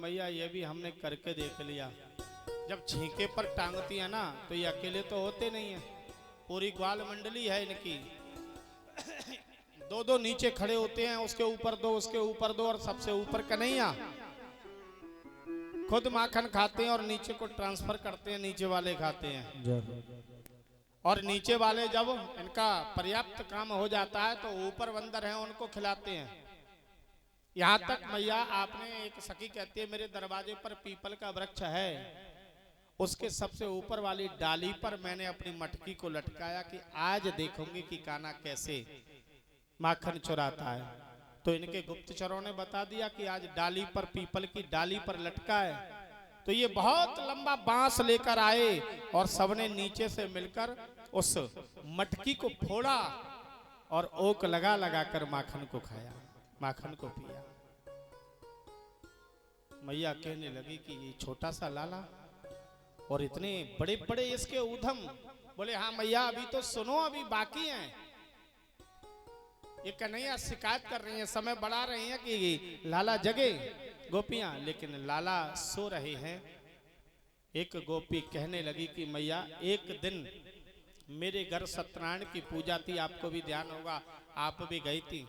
मैया ये भी हमने करके देख लिया, जब छींके पर टांगती है ना तो ये अकेले तो होते नहीं है, पूरी ग्वाल मंडली है इनकी। दो दो नीचे खड़े होते हैं, उसके ऊपर दो, उसके ऊपर दो, और सबसे ऊपर कन्हैया खुद माखन खाते हैं और नीचे को ट्रांसफर करते हैं, नीचे वाले खाते हैं। और नीचे वाले जब इनका पर्याप्त काम हो जाता है तो ऊपर बंदर हैं उनको खिलाते हैं। यहाँ तक मैया आपने, एक सखी कहती है मेरे दरवाजे पर पीपल का वृक्ष है, उसके सबसे ऊपर वाली डाली पर मैंने अपनी मटकी को लटकाया कि आज देखूंगी कि कान्हा कैसे माखन चुराता है। तो इनके गुप्तचरों ने बता दिया कि आज डाली पर, पीपल की डाली पर लटका है। तो ये बहुत लंबा बांस लेकर आए और सबने नीचे से मिलकर उस मटकी को फोड़ा और ओक लगा लगा कर माखन को खाया, माखन को पिया। मैया कहने लगी कि ये छोटा सा लाला और इतने बड़े बड़े इसके ऊधम। बोले हाँ मैया अभी तो सुनो, अभी बाकी हैं। ये कन्हैया शिकायत कर रही है, समय बढ़ा रही है कि लाला जगे, गोपियां, लेकिन लाला सो रहे हैं। एक गोपी कहने लगी कि मैया एक दिन मेरे घर सत्यनारायण की पूजा थी, आपको भी ध्यान होगा, आप भी गई थी।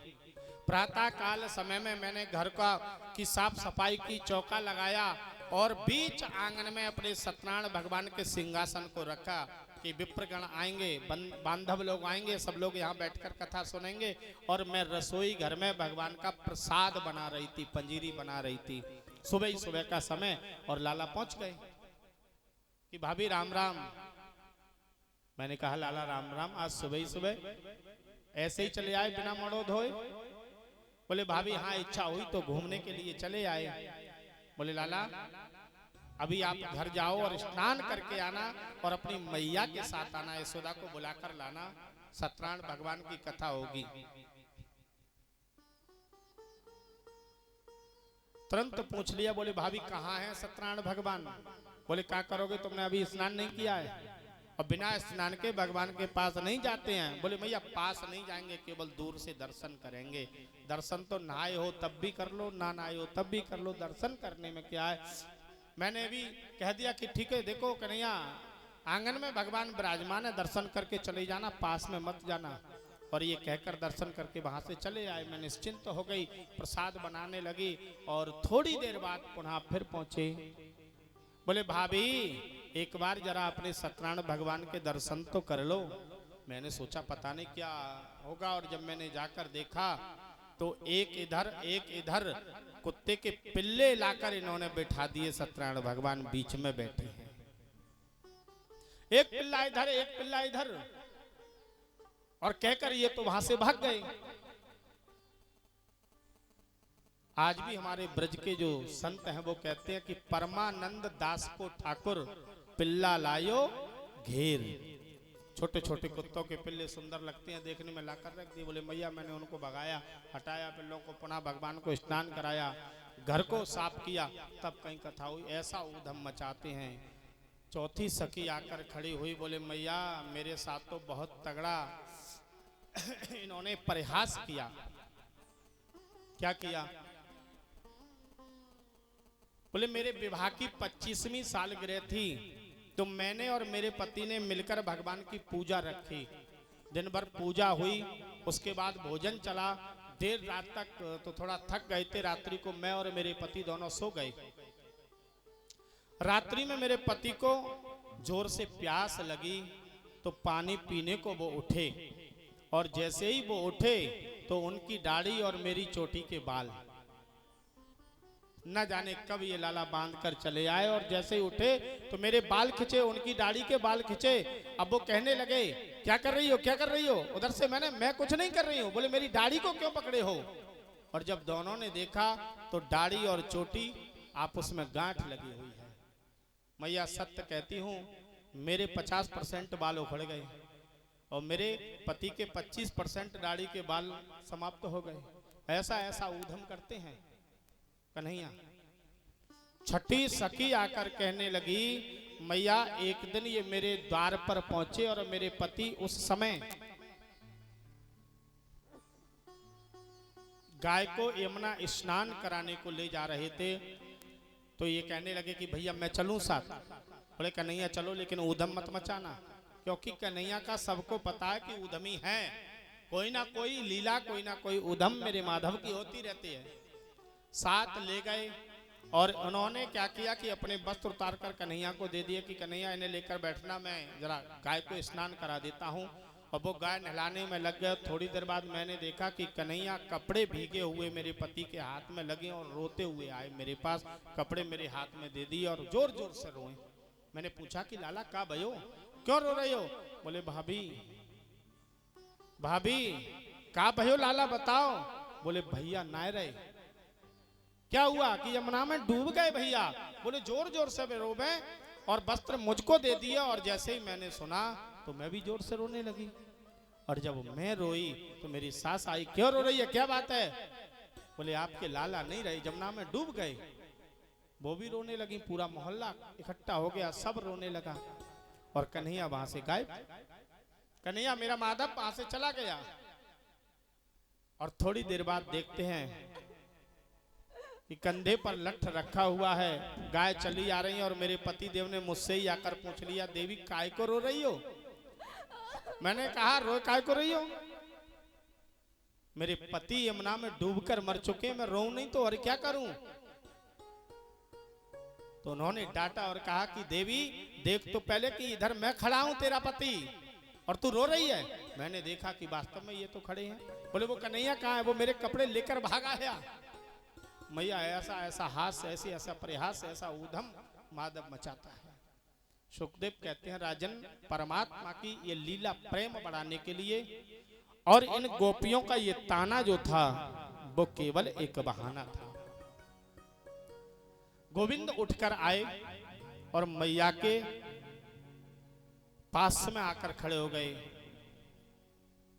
प्रातः काल समय में मैंने घर का की साफ सफाई की, चौका लगाया और बीच आंगन में अपने सत्यनारायण भगवान के सिंहासन को रखा कि विप्रगण आएंगे, बांधव लोग आएंगे, सब लोग यहाँ बैठकर कथा सुनेंगे। और मैं रसोई घर में भगवान का प्रसाद बना रही थी, पंजीरी बना रही थी। सुबह ही सुबह का समय और लाला पहुंच गए कि भाभी राम राम। मैंने कहा लाला राम राम, आज सुबह ही सुबह ऐसे ही चले आए बिना मोड़ो धोए? बोले भाभी हाँ इच्छा हुई तो घूमने के लिए चले आए। बोले लाला अभी आप घर जाओ और स्नान करके आना और अपनी मैया के साथ आना, यशोदा को बुलाकर लाना, सत्यनारायण भगवान की कथा होगी। तुरंत पूछ लिया, बोले भाभी कहाँ है सत्यनारायण भगवान? बोले क्या करोगे, तुमने अभी स्नान नहीं किया है और बिना स्नान के भगवान के पास नहीं जाते हैं। बोले भैया पास नहीं जाएंगे, केवल दूर से दर्शन करेंगे। दर्शन तो नहाए हो तब भी कर लो, ना नहाए हो तब भी कर लो, दर्शन करने में क्या है। मैंने भी कह दिया कि ठीक है, देखो कन्हैया आंगन में भगवान विराजमान है, दर्शन करके चले जाना, पास में मत जाना। और ये कहकर दर्शन करके वहां से चले आए। मैं निश्चिंत हो गई, प्रसाद बनाने लगी और थोड़ी देर बाद पुनः फिर पहुंचे। बोले भाभी एक बार जरा अपने सत्यनारायण भगवान के दर्शन तो कर लो। मैंने सोचा पता नहीं क्या होगा, और जब मैंने जाकर देखा तो एक इधर एक इधर कुत्ते के पिल्ले लाकर इन्होंने बैठा दिए, सत्यनारायण भगवान बीच में बैठे हैं। एक पिल्ला इधर एक पिल्ला इधर, और कहकर ये तो वहां से भाग गए। आज भी हमारे ब्रज के जो संत हैं वो कहते हैं कि परमानंद दास को ठाकुर पिल्ला लायो घेर। छोटे छोटे कुत्तों के पिल्ले सुंदर लगते हैं देखने में, लाकर रख दिए। बोले मैया मैंने उनको भगाया, हटाया पिल्लों को, पुनः भगवान को स्नान कराया, घर को साफ किया, तब कहीं कथा हुई। ऐसा ऊधम मचाते हैं। चौथी सखी आकर खड़ी हुई, बोले मैया मेरे साथ तो बहुत तगड़ा इन्होंने परिहास किया। क्या किया? बोले मेरे विवाह की 25वीं सालगिरह थी, तो मैंने और मेरे पति ने मिलकर भगवान की पूजा रखी। दिन भर पूजा हुई, उसके बाद भोजन चला, देर रात तक तो थोड़ा थक गए थे। रात्रि को मैं और मेरे पति दोनों सो गए। रात्रि में मेरे पति को जोर से प्यास लगी तो पानी पीने को वो उठे, और जैसे ही वो उठे तो उनकी दाढ़ी और मेरी चोटी के बाल न जाने कब ये लाला बांध कर चले आए, और जैसे ही उठे तो मेरे बाल खिंचे, उनकी दाढ़ी के बाल खिंचे। अब वो कहने लगे क्या कर रही हो, क्या कर रही हो? उधर से मैं कुछ नहीं कर रही हूँ। बोले मेरी दाढ़ी को क्यों पकड़े हो? और जब दोनों ने देखा तो दाढ़ी और चोटी आपस में गांठ लगी हुई है। मैया सत्य कहती हूँ, मेरे 50% बाल उखड़ गए और मेरे पति के 25% दाढ़ी के बाल समाप्त हो गए। ऐसा ऐसा ऊधम करते हैं कन्हैया। छठी सखी आकर कहने लगी मैया एक दिन ये मेरे द्वार पर पहुंचे और मेरे पति उस समय गाय को यमुना स्नान कराने को ले जा रहे थे। तो ये कहने लगे कि भैया मैं चलूं साथ। बोले कन्हैया चलो लेकिन उधम मत मचाना, क्योंकि कन्हैया का सबको पता है कि उधमी है, कोई ना कोई लीला कोई ना कोई उधम मेरे माधव की होती रहती है। साथ ले गए और उन्होंने क्या किया कि अपने वस्त्र उतार कर कन्हैया को दे दिए कि कन्हैया इन्हें लेकर बैठना, मैं जरा गाय को स्नान करा देता हूँ। और वो गाय नहलाने में लग गए। थोड़ी देर बाद मैंने देखा कि कन्हैया कपड़े भीगे हुए मेरे पति के हाथ में लगे और रोते हुए आए मेरे पास, कपड़े मेरे हाथ में दे दिए और जोर जोर से रोए। मैंने पूछा कि लाला का भयो, क्यों रो रहे हो? बोले भाभी भाभी का भयो लाला बताओ। बोले भैया ना रहे। क्या हुआ कि यमुना में डूब गए भैया। बोले जोर जोर से वे रोवे और वस्त्र मुझको दे दिए, और जैसे ही मैंने सुना तो मैं भी जोर से रोने लगी। और जब मैं रोई तो मेरी सास आई, क्यों रो रही है, क्या बात है? बोले आपके लाला नहीं रहे, यमुना में डूब गए। वो भी रोने लगी, पूरा मोहल्ला इकट्ठा हो गया, सब रोने लगा और कन्हैया वहां से गायब। कन्हैया मेरा माधव वहां से चला गया। और थोड़ी देर बाद देखते हैं कि कंधे पर लठ रखा हुआ है, गाय चली आ रही है और मेरे पति देव ने मुझसे ही आकर पूछ लिया, देवी काय को रो रही हो? मैंने कहा रो काय को रही हो? मेरे पति यमुना में डूबकर मर चुके, मैं रो नहीं तो और क्या करूं? तो उन्होंने डांटा और कहा कि देवी देख तो पहले कि इधर मैं खड़ा हूं तेरा पति और तू रो रही है। मैंने देखा कि वास्तव में ये तो खड़े हैं। बोले वो कन्हैया कहाँ है? वो मेरे कपड़े लेकर भागा है। मैया ऐसा ऐसा हास्य, ऐसी ऐसा प्रयास, ऐसा ऊधम माधव मचाता है। सुखदेव कहते हैं राजन, परमात्मा की ये लीला प्रेम बढ़ाने के लिए और इन गोपियों का ये ताना जो था वो केवल एक बहाना था। गोविंद उठकर आए और मैया के पास में आकर खड़े हो गए।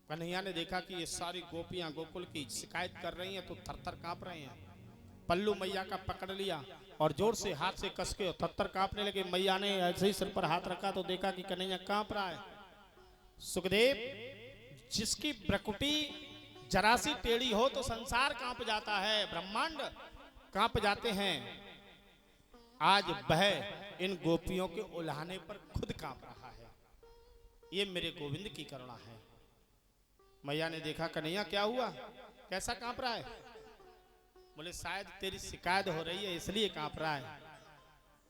कन्हैया ने देखा कि ये सारी गोपियां गोकुल की शिकायत कर रही हैं तो थरथर कांप रहे हैं। पल्लू मैया का पकड़ लिया और जोर से हाथ से कस के थरथर कांपने लगे। मैया ने ऐसे ही सिर पर हाथ रखा तो देखा कि कन्हैया कांप रहा है। सुखदेव, जिसकी प्रकृति जरा सी टेढ़ी हो तो संसार कांप जाता है, ब्रह्मांड कांप जाते हैं। आज वह इन गोपियों के उल्हाने पर खुद कांप रहा है। ये मेरे गोविंद की करुणा है। मैया ने देखा कन्हैया क्या हुआ, कैसा कांप रहा है? बोले शायद तेरी शिकायत हो रही है इसलिए कांप रहा है।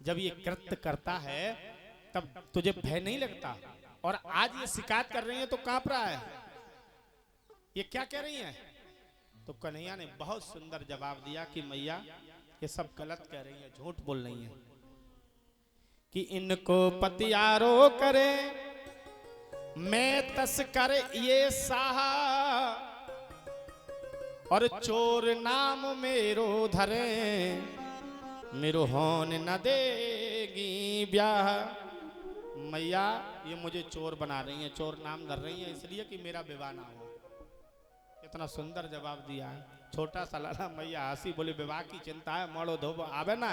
जब ये कृत्य करता है तब तुझे भय नहीं लगता, और आज ये शिकायत कर रही है तो कांप रहा है। ये क्या कह रही है? तो कन्हैया ने बहुत सुंदर जवाब दिया कि मैया ये सब गलत कह रही है, झूठ बोल रही है कि इनको पतियारो करे मैं तस्कर ये साहा, और चोर नाम मेरो धरे मेरो होन न देगी ब्याह। मैया ये मुझे चोर बना रही हैं, चोर नाम धर रही हैं इसलिए कि मेरा विवाह ना हो। इतना सुंदर जवाब दिया है। छोटा सा लाला मैया हंसी, बोले विवाह की चिंता है, मोड़ो धोबो आवे ना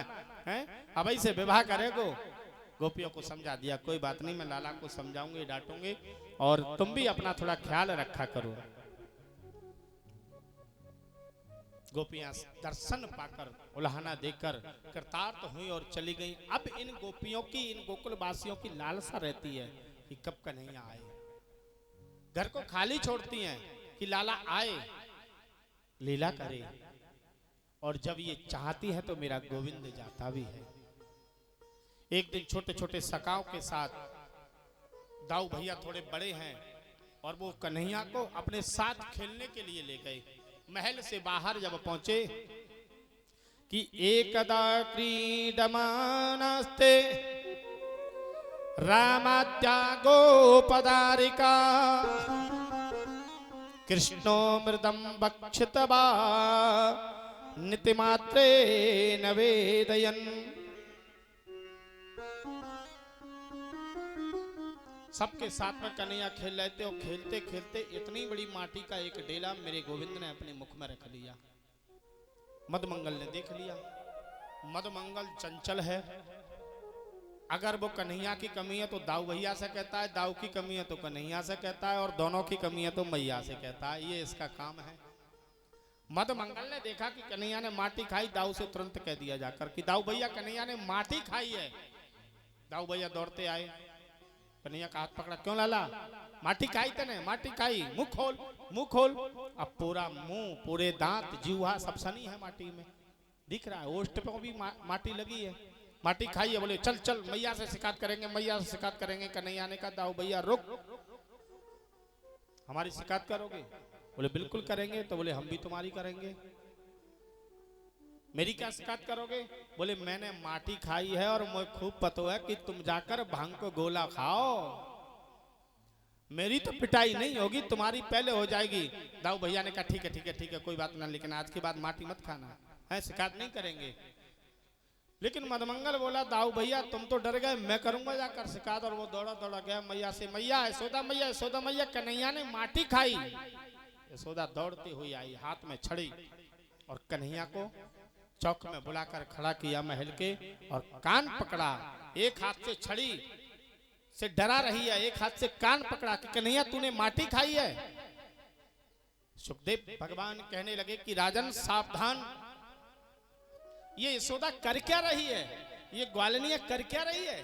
है, अब से विवाह करेगो। गोपियों को समझा दिया, कोई बात नहीं, मैं लाला को समझाऊंगी, डांटूंगी, और तुम भी अपना थोड़ा ख्याल रखा करो। गोपियां दर्शन पाकर उल्हाना देकर कृतार्थ हुई और चली गई। अब इन गोपियों की, इन गोकुल वासियों की लालसा रहती है कि कब कन्हैया आए। घर को खाली छोड़ती हैं कि लाला आए, लीला करे, और जब ये चाहती है तो मेरा गोविंद जाता भी है। एक दिन छोटे छोटे सखाओं के साथ, दाऊ भैया थोड़े बड़े हैं, और वो कन्हैया को अपने साथ खेलने के लिए ले गए। महल से बाहर जब पहुंचे कि एकदा क्रीडमानस्ते रामाद्या गोपदारिका कृष्णो मृदम बक्षितवा नितिमात्रे नवेदयन। सबके साथ में कन्हैया खेल रहे थे, और खेलते खेलते इतनी बड़ी माटी का एक डेला मेरे गोविंद ने अपने मुख में रख लिया। मदमंगल ने देख लिया। मदमंगल चंचल है, अगर वो कन्हैया की कमी है तो दाऊ भैया से कहता है, दाऊ की कमी है तो कन्हैया से कहता है, और दोनों की कमी है तो मैया से कहता है। ये इसका काम है। मदमंगल ने देखा कि कन्हैया ने माटी खाई, दाऊ से तुरंत कह दिया जाकर कि दाऊ भैया कन्हैया ने माटी खाई है। दाऊ भैया दौड़ते आए, कन्हैया का हाथ पकड़ा, क्यों लाला, माटी खाई तने, माटी खाई, मुंह खोल, मुंह खोल। अब पूरा मुंह, पूरे दांत, जीवा सब सनी है माटी में, दिख रहा है, ओष्ठ पे भी माटी लगी है, माटी खाई है। बोले चल चल मैया से शिकायत करेंगे, मैया से शिकायत करेंगे। कन्हैया ने कहा दाऊ भैया रुक, हमारी शिकायत करोगे? बोले बिल्कुल करेंगे। तो बोले हम भी तुम्हारी करेंगे। मेरी क्या शिकायत करोगे? बोले मैंने माटी खाई है और मुझे खूब पता है कि तुम जाकर भांग को गोला खाओ, मेरी तो पिटाई नहीं होगी, तुम्हारी पहले हो जाएगी। दाऊ भैया ने कहा ठीक है ठीक है ठीक है, कोई बात ना, लेकिन आज के बाद माटी मत खाना है, शिकायत नहीं करेंगे। लेकिन मदमंगल बोला दाऊ भैया तुम तो डर गए, मैं करूंगा जाकर शिकायत। और वो दौड़ा दौड़ा गया मैया से, मैया यशोदा मैया, यशोदा मैया कन्हैया ने माटी खाई। यशोदा दौड़ती हुई आई, हाथ में छड़ी, और कन्हैया को चौक में बुलाकर खड़ा किया महल के, और कान पकड़ा, एक हाथ से छड़ी से डरा रही है, एक हाथ से कान पकड़ा कि कन्हैया तूने माटी खाई है। सुखदेव भगवान कहने लगे कि राजन सावधान, ये यशोदा कर क्या रही है, ये ग्वालिनिया कर क्या रही है?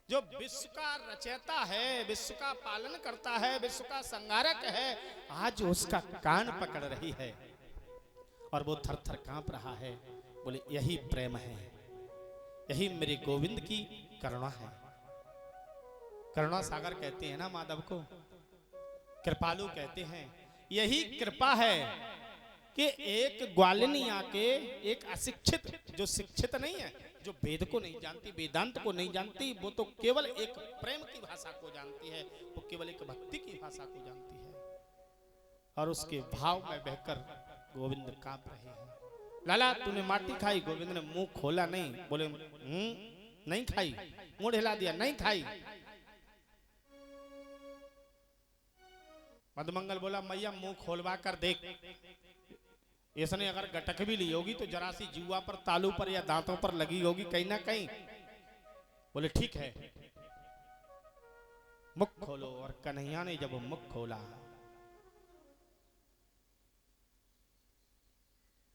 जो विश्व का रचयिता है, विश्व का पालन करता है, विश्व का संहारक है, आज उसका कान पकड़ रही है और वो थर थर कांप रहा है। बोले यही प्रेम है, यही मेरे गोविंद की करुणा है। करुणा सागर कहते हैं ना माधव को, कृपालु कहते हैं। यही कृपा है कि एक ग्वालिनिया के, एक अशिक्षित, जो शिक्षित नहीं है, जो वेद को नहीं जानती, वेदांत को नहीं जानती, वो तो केवल एक प्रेम की भाषा को जानती है, वो केवल एक भक्ति की भाषा को जानती है। और उसके भाव में बहकर गोविंद कांप रहे हैं। लाला तूने माटी खाई? गोविंद ने मुंह खोला नहीं। बोले नहीं खाई, मुंह हिला दिया, नहीं खाई। मदमंगल बोला मैया मुंह खोलवा कर देख, इसने अगर गटक भी ली होगी तो जरा सी जुआ पर, तालू पर या दांतों पर लगी होगी कहीं ना कहीं। बोले ठीक है, मुख खोलो। और कन्हैया ने जब मुख खोला,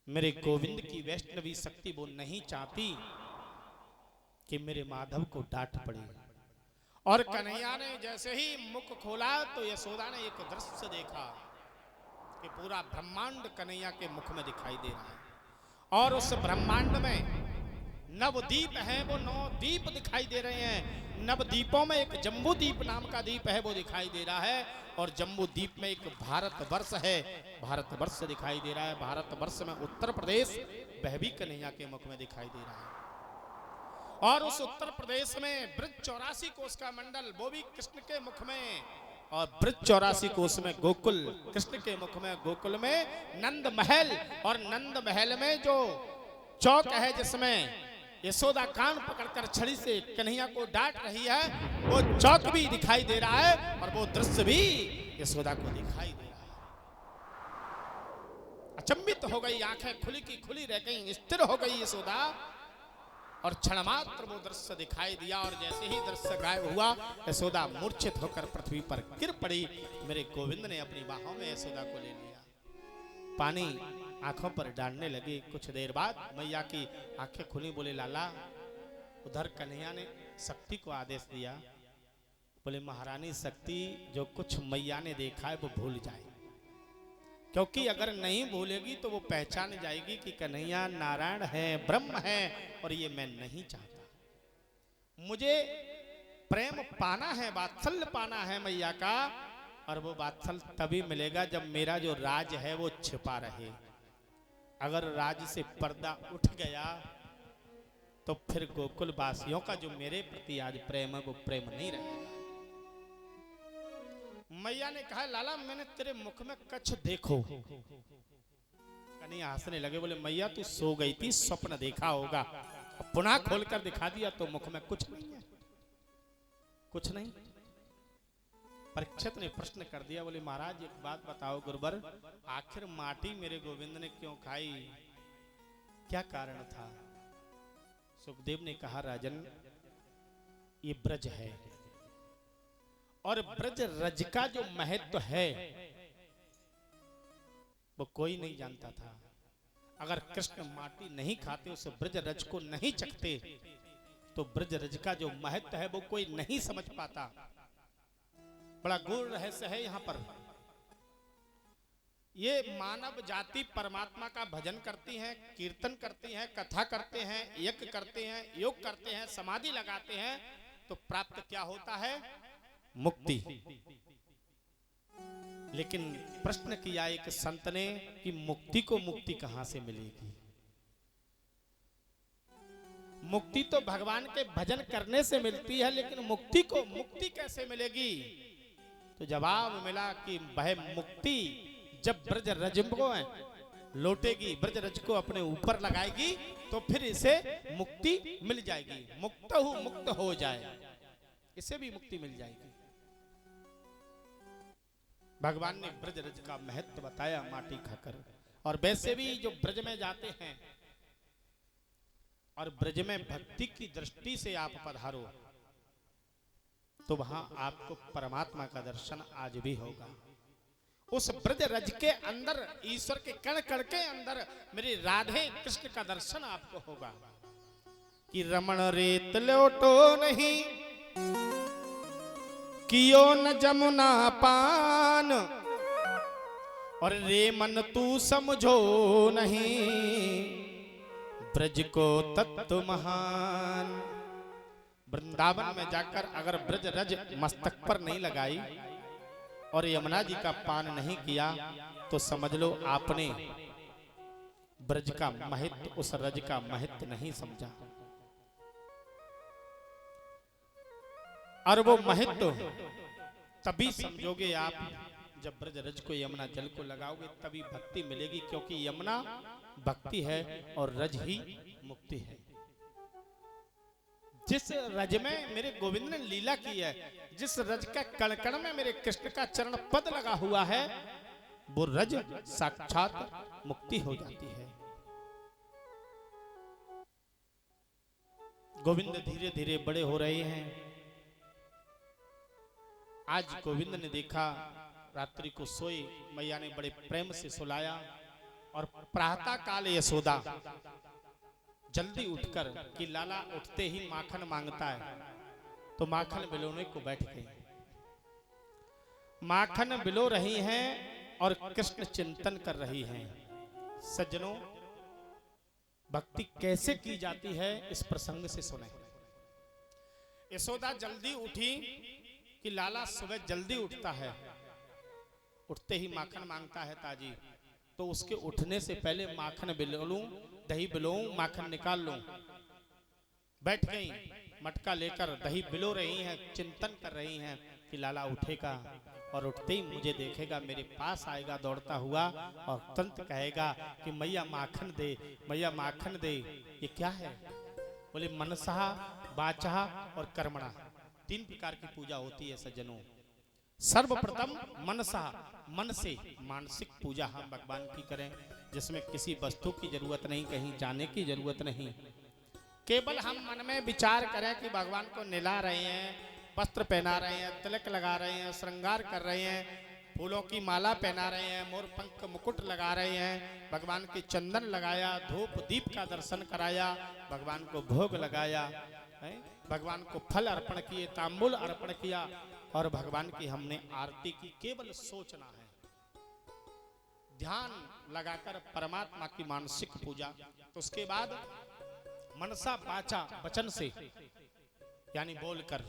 मेरे गोविंद की वैष्णवी शक्ति वो नहीं चाहती कि मेरे माधव को डांट पड़े। और कन्हैया ने जैसे ही मुख खोला तो यशोदा ने एक दृश्य देखा कि पूरा ब्रह्मांड कन्हैया के मुख में दिखाई दे रहा है। और उस ब्रह्मांड में नवदीप हैं, वो 9 दीप दिखाई दे रहे हैं। नवदीपों में एक जम्बू दीप नाम का दीप है, वो दिखाई दे रहा है। और जम्बू दीप में एक भारत वर्ष है, भारत वर्ष दिखाई दे रहा है। भारत वर्ष में उत्तर प्रदेश, वह भी कन्हैया के मुख में दिखाई दे रहा है। और उस उत्तर प्रदेश में ब्रज 84 कोस का मंडल, वो भी कृष्ण के मुख में। और ब्रज 84 कोस में गोकुल, कृष्ण के मुख में गोकुल में नंद महल। और नंद महल में जो चौक है जिसमें यशोदा कान पकड़कर छड़ी से कन्हैया को डांट रही है, वो चौक भी दिखाई दे रहा है और वो दृश्य भी यशोदा को दिखाई दे रहा है। अचंभित हो गई, आंखें खुली की खुली रह गई, स्थिर हो गई यशोदा। और क्षण मात्र वो दृश्य दिखाई दिया, और जैसे ही दृश्य गायब हुआ यशोदा मूर्छित होकर पृथ्वी पर गिर पड़ी। मेरे गोविंद ने अपनी बाहों में यशोदा को ले लिया, पानी आंखों पर डालने लगे। कुछ देर बाद मैया की आंखें खुली। बोले लाला, उधर कन्हैया ने शक्ति को आदेश दिया। बोले महारानी शक्ति, जो कुछ मैया ने देखा है वो भूल जाए, क्योंकि अगर नहीं भूलेगी तो वो पहचान जाएगी कि कन्हैया नारायण है, ब्रह्म है, और ये मैं नहीं चाहता। मुझे प्रेम पाना है, वात्सल्य पाना है मैया का, और वो वात्सल्य तभी मिलेगा जब मेरा जो राज है वो छिपा रहे। अगर राज से पर्दा उठ गया तो फिर गोकुल वासियों का जो मेरे प्रति आज प्रेम है वो प्रेम नहीं रहेगा। मैया ने कहा लाला मैंने तेरे मुख में कच्छ देखो। कन्हैया हंसने लगे। बोले मैया तू सो गई थी, स्वप्न देखा होगा, पुनः खोलकर दिखा दिया तो मुख में कुछ नहीं है, कुछ नहीं। परीक्षित ने प्रश्न कर दिया। बोले महाराज एक बात बताओ गुरुवर, आखिर माटी मेरे गोविंद ने क्यों खाई, क्या कारण था? सुखदेव ने कहा राजन, ये ब्रज है, और ब्रज रज का जो महत्व है वो कोई नहीं जानता था। अगर कृष्ण माटी नहीं खाते, उस ब्रज रज को नहीं चखते, तो ब्रज रज का जो महत्व है वो कोई नहीं समझ पाता। बड़ा गूढ़ रहस्य है यहाँ पर। ये मानव जाति परमात्मा का भजन करती है, कीर्तन करती है, कथा करते हैं, यज्ञ करते हैं, योग करते हैं, समाधि लगाते हैं, तो प्राप्त क्या होता है? मुक्ति। लेकिन प्रश्न किया एक संत ने कि मुक्ति को मुक्ति कहां से मिलेगी? मुक्ति तो भगवान के भजन करने से मिलती है, लेकिन मुक्ति को मुक्ति कैसे मिलेगी? तो जवाब मिला कि वह मुक्ति जब ब्रज रज को लौटेगी, ब्रज रज को अपने ऊपर लगाएगी, तो फिर इसे मुक्ति मिल जाएगी। मुक्त हो जाए, इसे भी मुक्ति मिल जाएगी। भगवान ने ब्रज रज का महत्व बताया माटी खाकर। और वैसे भी जो ब्रज में जाते हैं और ब्रज में भक्ति की दृष्टि से आप पधारो, तो वहां आपको परमात्मा का दर्शन आज भी होगा। उस ब्रज रज के अंदर, ईश्वर के कण कण के अंदर मेरी राधे कृष्ण का दर्शन आपको होगा। कि रमण रेत लौटो नहीं, कियो न जमुना पान, और रे मन तू समझो नहीं, ब्रज को तत्व महान। वृंदावन में जाकर अगर ब्रज रज मस्तक पर नहीं लगाई और यमुना जी का पान नहीं किया, तो समझ लो आपने ब्रज का महत्व, उस रज का महत्व नहीं समझा। और वो महत्व तभी समझोगे आप जब ब्रज रज को, यमुना जल को लगाओगे, तभी भक्ति मिलेगी। क्योंकि यमुना भक्ति है और रज ही मुक्ति है। जिस रज में मेरे गोविंद ने लीला की है, जिस रज का कण-कण में मेरे कृष्ण का चरण पद लगा हुआ है, वो रज साक्षात मुक्ति हो जाती है। गोविंद धीरे धीरे बड़े हो रहे हैं। आज गोविंद ने देखा रात्रि को सोए, मैया ने बड़े प्रेम से सुलाया, और प्रातः काल यशोदा जल्दी उठकर, कि लाला उठते ही माखन मांगता है, तो माखन बिलोने को बैठ गई। माखन बिलो रही हैं और कृष्ण चिंतन कर रही हैं। सज्जनों, भक्ति कैसे की जाती है इस प्रसंग से सुने। यशोदा जल्दी उठी कि लाला सुबह जल्दी उठता है, उठते ही माखन मांगता है ताजी, तो उसके उठने से पहले माखन बिलोलूं, दही बिलोऊं, माखन निकाल लूं। बैठ गई, मटका लेकर दही बिलो रही हैं, चिंतन कर रही हैं कि लाला उठेगा और उठते ही मुझे देखेगा, मेरे पास आएगा दौड़ता हुआ और तुरंत कहेगा कि मैया माखन दे, मैया माखन दे। ये क्या है? बोले मनसा, वाचा और कर्मणा, 3 प्रकार की पूजा होती है सज्जनों। सर्वप्रथम मनसा, मन से मानसिक पूजा हम भगवान की करें, जिसमें किसी वस्तु की जरूरत नहीं, कहीं जाने की जरूरत नहीं। केवल हम मन में विचार करें कि भगवान को निला रहे हैं, वस्त्र पहना रहे हैं, तिलक लगा रहे हैं, श्रृंगार कर रहे हैं, फूलों की माला पहना रहे हैं, मोर पंख मुकुट लगा रहे हैं, भगवान के चंदन लगाया, धूप दीप का दर्शन कराया, भगवान को भोग लगाया, भगवान को फल अर्पण किए, तांबूल अर्पण किया, और भगवान की हमने आरती की। केवल सोचना है, ध्यान लगाकर परमात्मा की मानसिक पूजा। तो उसके बाद मनसा, वाचा, वचन से, यानी बोलकर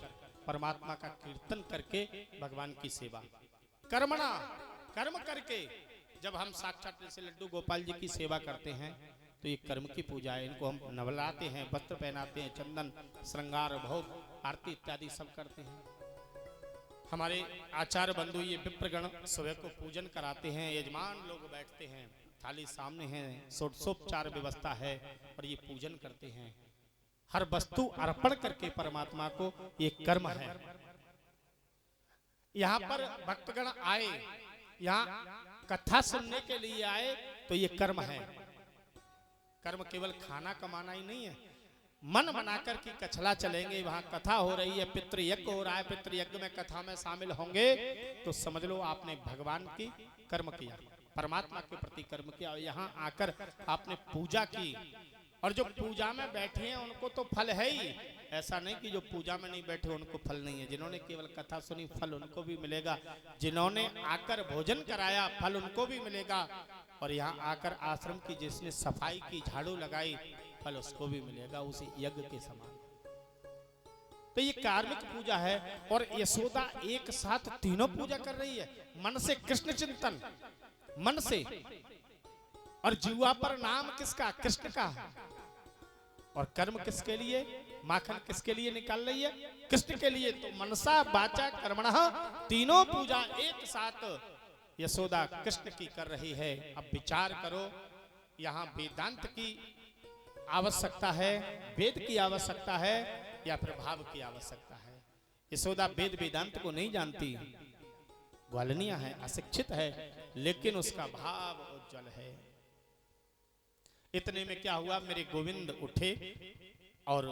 परमात्मा का कीर्तन करके भगवान की सेवा। कर्मणा, कर्म करके, जब हम साक्षात जैसे लड्डू गोपाल जी की सेवा करते हैं, तो ये कर्म की पूजा है। इनको हम नवलाते हैं, वस्त्र पहनाते हैं, चंदन, श्रृंगार, भोग, आरती इत्यादि सब करते हैं। हमारे आचार्य बंधु ये विप्रगण सुबह को पूजन कराते हैं, यजमान लोग बैठते हैं, थाली सामने है, षोडशोपचार व्यवस्था है, और ये पूजन करते हैं। हर वस्तु अर्पण करके परमात्मा को, ये कर्म है। यहाँ पर भक्तगण आए, यहाँ कथा सुनने के लिए आए, तो ये कर्म है। कर्म केवल खाना कमाना ही नहीं है। मन बनाकर कि कछला चलेंगे, वहां कथा हो रही है, पितृयज्ञ हो रहा है, पितृयज्ञ में कथा में शामिल होंगे, तो समझ लो आपने भगवान की कर्म किया। परमात्मा के प्रति कर्म किया, और यहाँ आकर आपने पूजा की, और जो पूजा में बैठे हैं उनको तो फल है ही। ऐसा नहीं कि जो पूजा में नहीं बैठे उनको फल नहीं है। जिन्होंने केवल कथा सुनी फल उनको भी मिलेगा, जिन्होंने आकर भोजन कराया फल उनको भी मिलेगा, और यहाँ आकर आश्रम की जिसने सफाई की, झाड़ू लगाई, फल उसको भी मिलेगा, उसी यज्ञ के समान। तो ये कार्मिक पूजा है। और यशोदा एक साथ तीनों पूजा कर रही है, मन से कृष्ण चिंतन, मन से, और जीवा पर नाम किसका? कृष्ण का। और कर्म किसके लिए? माखन किसके लिए निकाल रही है? कृष्ण के लिए। तो मनसा वाचा कर्मणः तीनों पूजा एक साथ यशोदा कृष्ण की कर रही है। अब विचार करो, यहाँ वेदांत की आवश्यकता है, वेद की आवश्यकता है, या फिर भाव की आवश्यकता है। यशोदा वेद वेदांत को नहीं जानती, ग्वालनिया है, अशिक्षित है, लेकिन उसका भाव उज्जवल है। इतने में क्या हुआ, मेरे गोविंद उठे और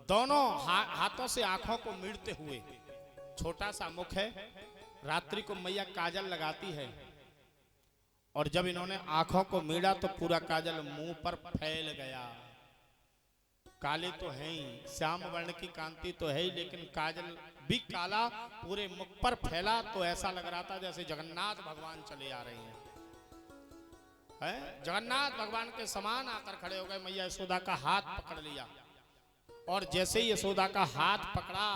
दोनों हाथों से आंखों को मीड़ते हुए, छोटा सा मुख है, रात्रि को मैया काजल लगाती है, और जब इन्होंने आंखों को मीड़ा तो पूरा काजल मुंह पर फैल गया। काले तो है ही, श्याम वर्ण की कांति तो है ही, लेकिन काजल भी काला पूरे मुख पर फैला, तो ऐसा लग रहा था जैसे जगन्नाथ भगवान चले आ रहे हैं। जगन्नाथ भगवान के समान आकर खड़े हो गए। मैया यशोदा का हाथ पकड़ लिया, और जैसे ही यशोदा का हाथ पकड़ा,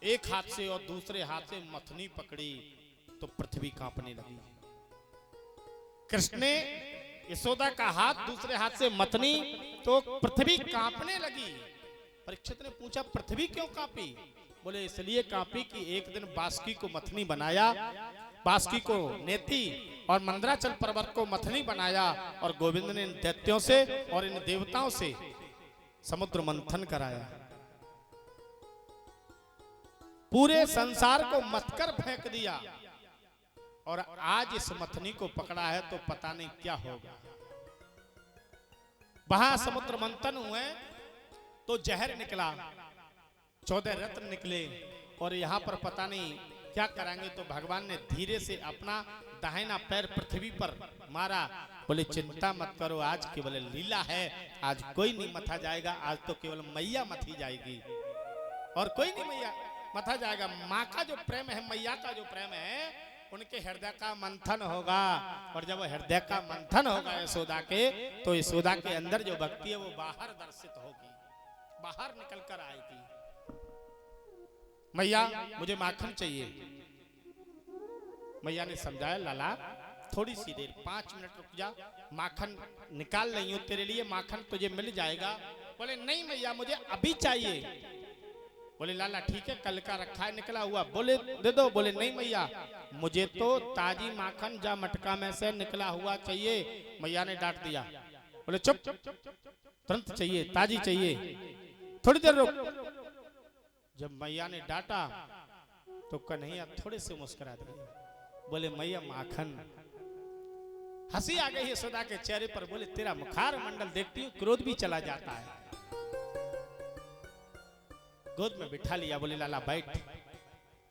एक हाथ से और दूसरे हाथ से मथनी पकड़ी, तो पृथ्वी कांपने लगी। कृष्ण ने यशोदा का हाथ दूसरे हाथ से मथनी तो पृथ्वी कांपने लगी। परीक्षित ने पूछा, पृथ्वी क्यों कांपी? बोले इसलिए कांपी कि एक दिन बासुकी को मथनी बनाया, बासुकी को नेति और मंदराचल पर्वत को मथनी बनाया, और गोविंद ने इन दैत्यों से और इन देवताओं से समुद्र मंथन कराया, पूरे संसार को मथकर फेंक दिया, और आज इस मथनी को पकड़ा है तो पता नहीं क्या होगा। वहां समुद्र मंथन हुए तो जहर निकला, 14 रत्न निकले, और यहाँ पर पता नहीं क्या कराएंगे। तो भगवान ने धीरे से अपना दाहिना पैर पृथ्वी पर मारा, बोले चिंता मत करो, आज केवल लीला है, आज कोई नहीं मथा जाएगा, आज तो केवल मैया मथी जाएगी, और कोई नहीं मैया मथा जाएगा। माँ का जो प्रेम है, मैया का जो प्रेम है, उनके हृदय का मंथन होगा, और जब हृदय का मंथन होगा यशोदा के, तो यशोदा के अंदर जो भक्ति है वो बाहर दर्शित होगी, बाहर निकल कर आएगी। मैया मुझे माखन चाहिए। मैया ने समझाया, लाला थोड़ी सी देर, 5 मिनट रुक जा, माखन निकाल रही हूं तेरे लिए, माखन तुझे मिल जाएगा। बोले नहीं मैया मुझे अभी चाहिए। बोले लाला ठीक है, कल का रखा है निकला हुआ, बोले दे दो। बोले नहीं मैया मुझे तो ताजी माखन जा मटका में से निकला हुआ चाहिए। मैया ने डांट दिया, बोले चुप, तुरंत चाहिए, ताजी चाहिए, थोड़ी देर रुक। जब मैया ने डांटा तो कन्हैया थोड़े से मुस्कुरा दिए, बोले मैया माखन। हंसी आ गई यशोदा के चेहरे पर। बोले तेरा मुखार मंडल देखती हूँ क्रोध भी चला जाता है। गोद में बिठा लिया, बोले लाला बैठ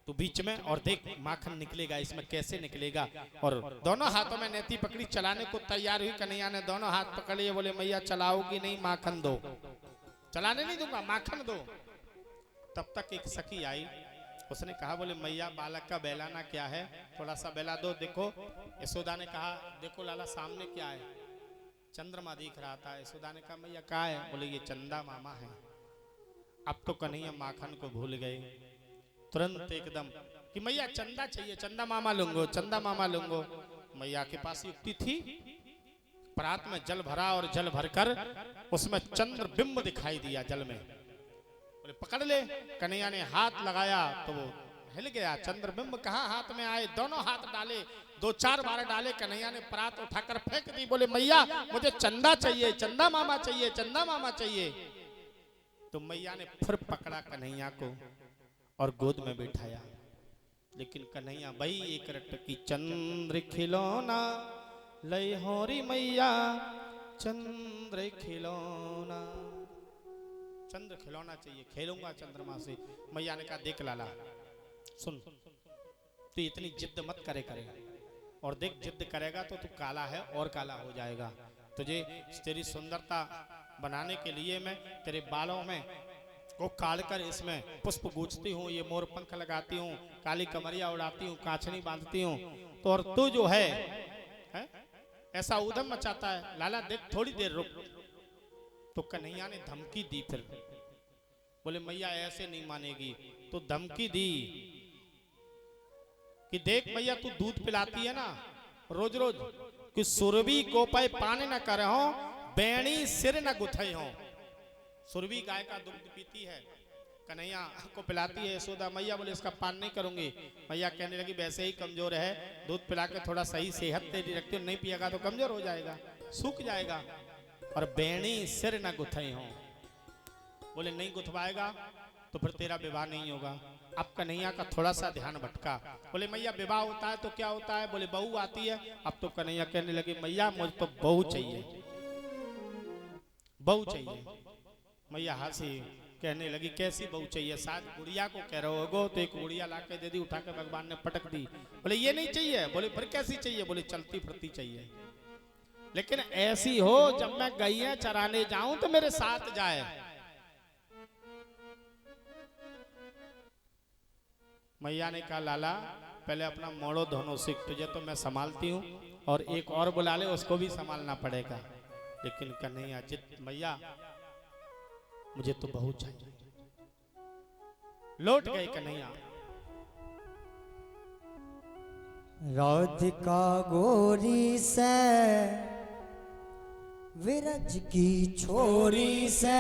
तू बीच में और देख माखन निकलेगा, इसमें कैसे निकलेगा। और दोनों हाथों में नेति पकड़ी, चलाने को तैयार हुई। कन्हैया ने दोनों हाथ पकड़ लिए, बोले मैया चलाओगी नहीं, माखन दो। चलाने नहीं दूंगा, माखन दो। तब तक एक सखी आई, उसने कहा बोले मैया बालक का बहलाना क्या है, थोड़ा सा बहला दो। देखो यशोदा ने कहा देखो लाला सामने क्या है, चंद्रमा दिख रहा था। यशोदा ने कहा मैया क्या है? बोले ये चंदा मामा है। अब तो कन्हैया माखन को भूल गए, तुरंत एकदम कि मैया चंदा चाहिए, चंदा मामा लूंगो, चंदा मामा लूंगो। मैया के पास युक्ति थी, परात में जल भरा और जल भरकर उसमें चंद्र बिंब दिखाई दिया जल में। बोले पकड़ ले। कन्हैया ने हाथ लगाया तो वो हिल गया। चंद्र बिंब कहाँ हाथ में आए, दोनों हाथ डाले, 2-4 बार डाले। कन्हैया ने परात उठाकर फेंक दी। बोले मैया मुझे चंदा चाहिए, चंदा मामा चाहिए, चंदा मामा चाहिए। तो मैया ने फिर पकड़ा कन्हैया को और गोद में बैठाया। लेकिन कन्हैया भाई एक रट की चंद्र खिलौना लय होरी मैया, चंद्र खिलौना, चंद्र खिलौना चाहिए, खेलूंगा चंद्रमा से। मैया ने कहा देख लाला सुन, तू इतनी जिद मत करे, और देख जिद करेगा तो तू काला है और काला हो जाएगा। तुझे तेरी सुंदरता बनाने के लिए मैं तेरे बालों में को काट कर इसमें पुष्प गूंजती हूँ, ये मोर पंख लगाती हूँ, काली कमरिया उड़ाती हूँ, कांचनी बांधती हूँ। तो और तू जो है ऐसा उधम मचाता है। लाला देख थोड़ी देर रुक। तो कन्हैया ने धमकी दी। फिर बोले मैया ऐसे नहीं मानेगी। तो धमकी दी कि देख मैया तू दूध पिलाती है ना रोज रोज, कि सुरभि को पाए पाने न करे हो, बैणी सिर न गुथे हो। सुरभि गाय का दूध पीती है, कन्हैया को पिलाती है यशोदा मैया। बोले इसका पान नहीं करूंगी। मैया कहने लगी वैसे ही कमजोर है, दूध पिला के थोड़ा सही सेहत तेरी रखती हो, नहीं पिएगा तो कमजोर हो जाएगा, सूख जाएगा। और बैणी सिर न गुथे हो। बोले नहीं गुथवाएगा तो फिर तेरा विवाह नहीं होगा। अब कन्हैया का थोड़ा सा ध्यान भटका। बोले मैया विवाह होता है तो क्या होता है? बोले बहू आती है। अब तो कन्हैया कहने लगे मैया मुझे तो बहू चाहिए, बहू चाहिए। मैया हंसी, कहने लगी कैसी बहू चाहिए? शायद गुड़िया को कह रहे होगो। तो एक गुड़िया ला के दे दी, उठा के भगवान ने पटक दी। बोले ये नहीं चाहिए। बोले फिर कैसी चाहिए? बोले चलती फिरती चाहिए, लेकिन ऐसी हो जब मैं गैया चराने जाऊं तो मेरे साथ जाए। मैया ने कहा लाला पहले अपना मोड़ो धोनो सीख, तुझे तो मैं संभालती हूँ, और एक और बुला ले उसको भी संभालना पड़ेगा। लेकिन कन्हैया जित मैया मुझे तो बहू चाहिए। लौट गए कन्हैया। राधिका गोरी से विरज की छोरी से